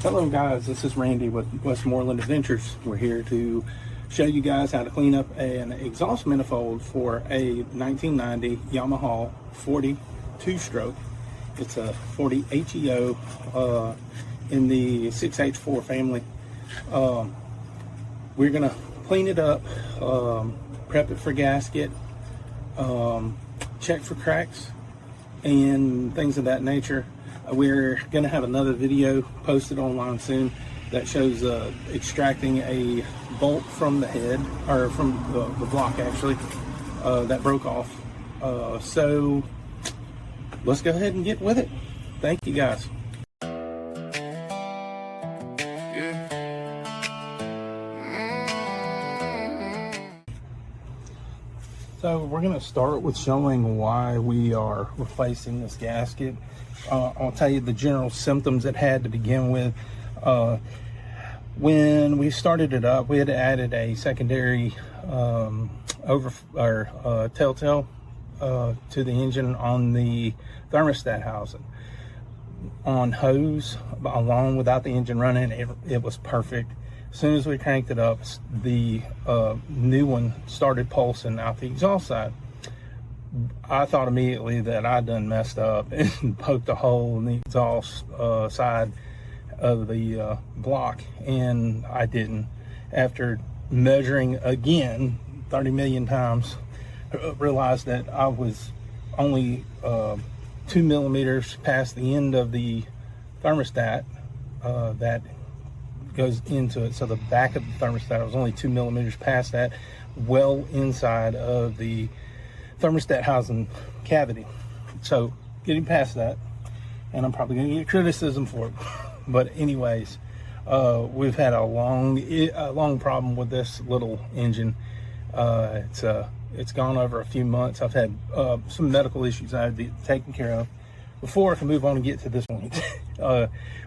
Hello guys, this is Randy with Westmoreland Adventures. We're here to show you guys how to clean up an exhaust manifold for a 1990 Yamaha 40 two-stroke. It's a 40 HEO in the 6H4 family. We're gonna clean it up, prep it for gasket, check for cracks and things of that nature. We're going to have another video posted online soon that shows extracting a bolt from the head, or from the block actually, that broke off. So let's go ahead and get with it. Thank you guys. So we're going to start with showing why we are replacing this gasket. I'll tell you the general symptoms it had to begin with. When we started it up, we had added a secondary telltale to the engine on the thermostat housing. On hose, along without the engine running, it was perfect. As soon as we cranked it up, the new one started pulsing out the exhaust side. I thought immediately that I done messed up and poked a hole in the exhaust side of the block, and I didn't. After measuring again 30 million times, realized that I was only 2 millimeters past the end of the thermostat that goes into it. So the back of the thermostat was only 2 millimeters past that, well inside of the thermostat housing cavity. So getting past that, and I'm probably going to get criticism for it, but anyways, we've had a long problem with this little engine. It's gone over a few months. I've had some medical issues I had to be taken care of before I can move on and get to this point.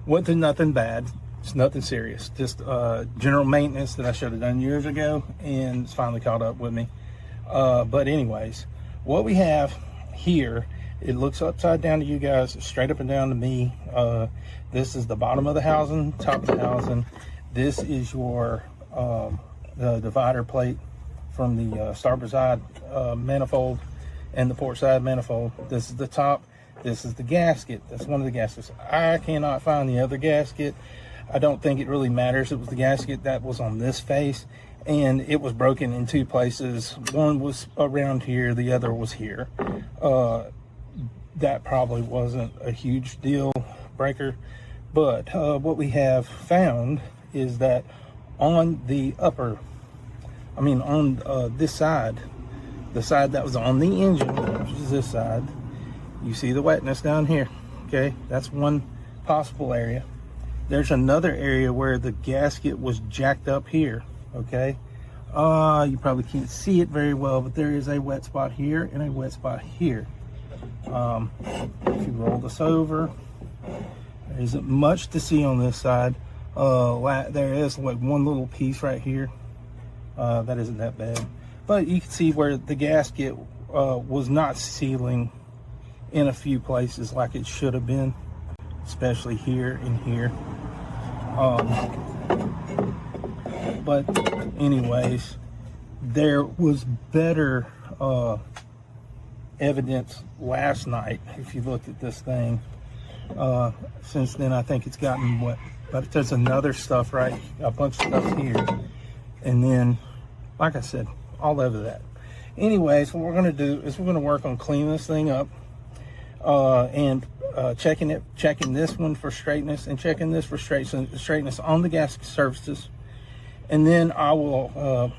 Wasn't nothing bad. It's nothing serious, just general maintenance that I should have done years ago, and it's finally caught up with me. But anyways, what we have here, it looks upside down to you guys, straight up and down to me. This is the bottom of the housing, top of the housing. This is your the divider plate from the starboard side manifold and the port side manifold. This is the top. This is the gasket. That's one of the gaskets. I cannot find the other gasket. I don't think it really matters. It was the gasket that was on this face, and it was broken in two places. One was around here, the other was here. That probably wasn't a huge deal breaker, but what we have found is that on the upper, on this side, the side that was on the engine, which is this side, you see the wetness down here. Okay, that's one possible area. There's another area where the gasket was jacked up here. Okay, you probably can't see it very well, but there is a wet spot here and a wet spot here. If you roll this over, there isn't much to see on this side. There is like one little piece right here. That isn't that bad, but you can see where the gasket was not sealing in a few places like it should have been, especially here and here. But anyways, there was better evidence last night. If you looked at this thing, since then I think it's gotten wet. But there's another stuff, right? A bunch of stuff here, and then, like I said, all over that. Anyways, what we're going to do is we're going to work on cleaning this thing up, and checking this one for straightness, and checking this for straightness on the gasket surfaces. And then I will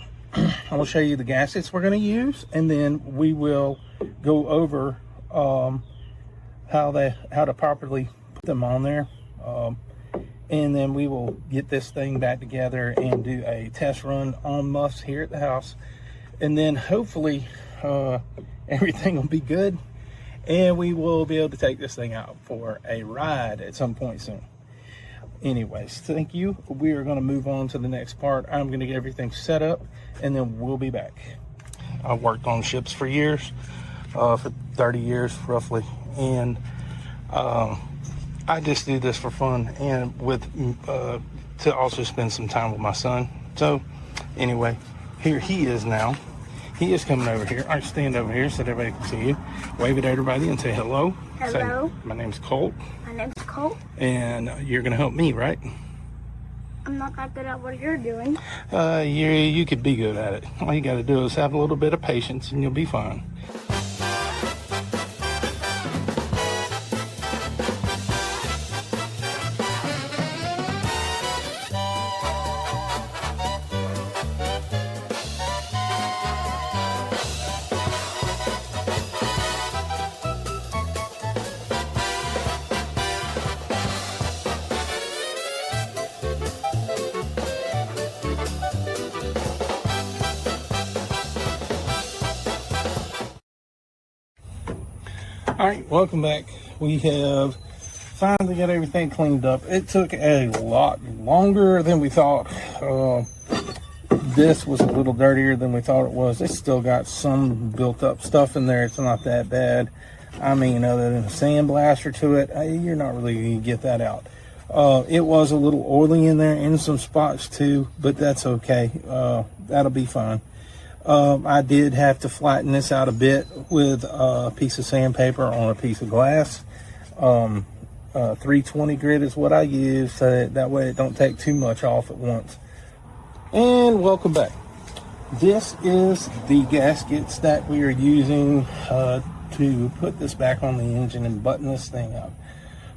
show you the gaskets we're going to use, and then we will go over how to properly put them on there, and then we will get this thing back together and do a test run on muffs here at the house, and then hopefully everything will be good, and we will be able to take this thing out for a ride at some point soon. Anyways, thank you. We are going to move on to the next part. I'm going to get everything set up, and then we'll be back. I've worked on ships for years, for 30 years roughly, and I I just do this for fun and with to also spend some time with my son. So anyway, here he is now. He is coming over here. All right, stand over here so everybody can see you. Wave at everybody and say hello. Hello. Say, my name's Colt. My name's Colt. And you're gonna help me, right? I'm not that good at what you're doing. You could be good at it. All you gotta do is have a little bit of patience and you'll be fine. All right, welcome back. We have finally got everything cleaned up. It took a lot longer than we thought. This was a little dirtier than we thought it was. It's still got some built up stuff in there. It's not that bad. I mean, other than a sandblaster to it, you're not really going to get that out. It was a little oily in there in some spots too, but that's okay. That'll be fine. I did have to flatten this out a bit with a piece of sandpaper on a piece of glass. 320 grit is what I use, so that way it don't take too much off at once. And welcome back. This is the gaskets that we are using to put this back on the engine and button this thing up.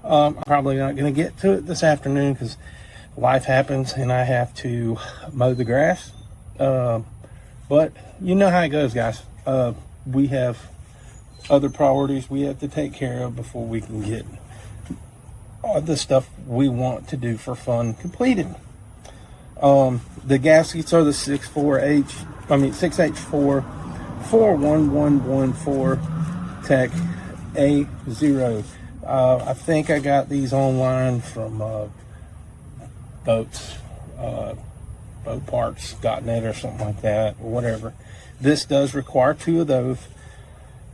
I'm probably not going to get to it this afternoon because life happens and I have to mow the grass. But you know how it goes, guys. We have other priorities we have to take care of before we can get all the stuff we want to do for fun completed. The gaskets are the 6H4 41114 Tech A0. I think I got these online from boatparts.net or something like that, or whatever. This does require 2 of those.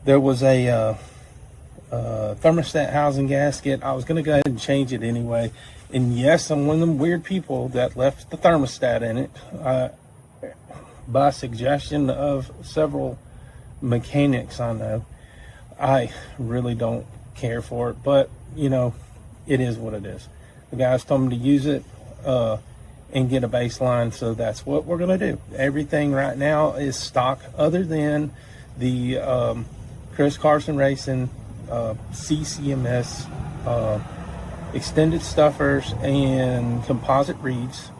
There was a thermostat housing gasket. I was going to go ahead and change it anyway. And yes, I'm one of them weird people that left the thermostat in it by suggestion of several mechanics I know. I really don't care for it, but you know, it is what it is. The guys told me to use it and get a baseline, so that's what we're going to do. Everything right now is stock other than the Chris Carson Racing CCMS extended stuffers and composite reeds.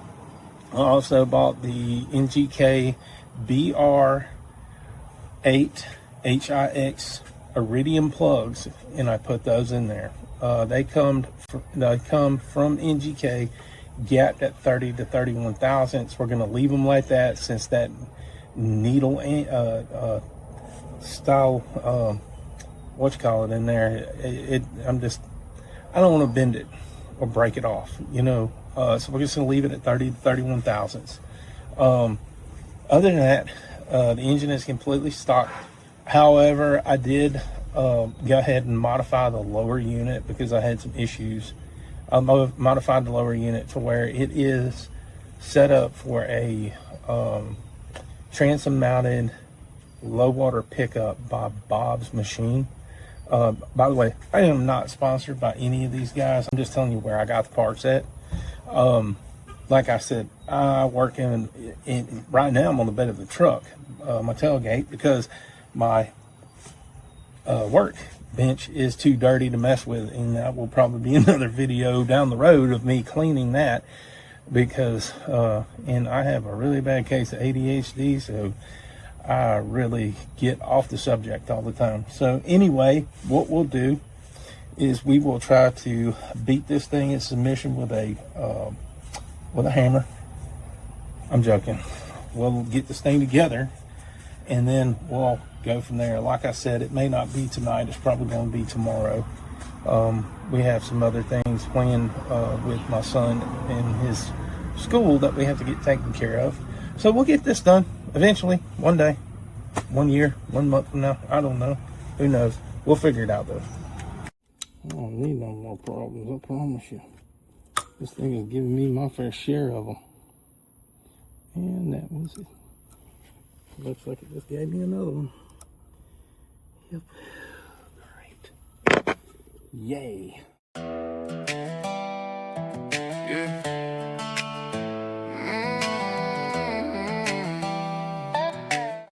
I also bought the NGK BR8 HIX Iridium plugs, and I put those in there. They come from NGK, gapped at 30 to 31 thousandths. We're going to leave them like that since that needle style what you call it in there, I don't want to bend it or break it off, you know. So we're just going to leave it at 30 to 31 thousandths. Other than that, the engine is completely stock. However, I did go ahead and modify the lower unit because I had some issues. I modified the lower unit to where it is set up for a transom mounted low water pickup by Bob's Machine. By the way, I am not sponsored by any of these guys. I'm just telling you where I got the parts at. Like I said, I work in right now I'm on the bed of the truck, my tailgate, because my work bench is too dirty to mess with, and that will probably be another video down the road of me cleaning that, because and I have a really bad case of ADHD, so I really get off the subject all the time. So anyway, what we'll do is we will try to beat this thing in submission with a hammer. I'm joking. We'll get this thing together and then we'll go from there. Like I said, it may not be tonight. It's probably going to be tomorrow. We have some other things planned with my son and his school that we have to get taken care of. So we'll get this done eventually, one day, 1 year, 1 month from now. I don't know. Who knows? We'll figure it out though. I don't need no more problems, I promise you. This thing is giving me my fair share of them. And that was it. Looks like it just gave me another one. Yep. Great. Yay. Yeah.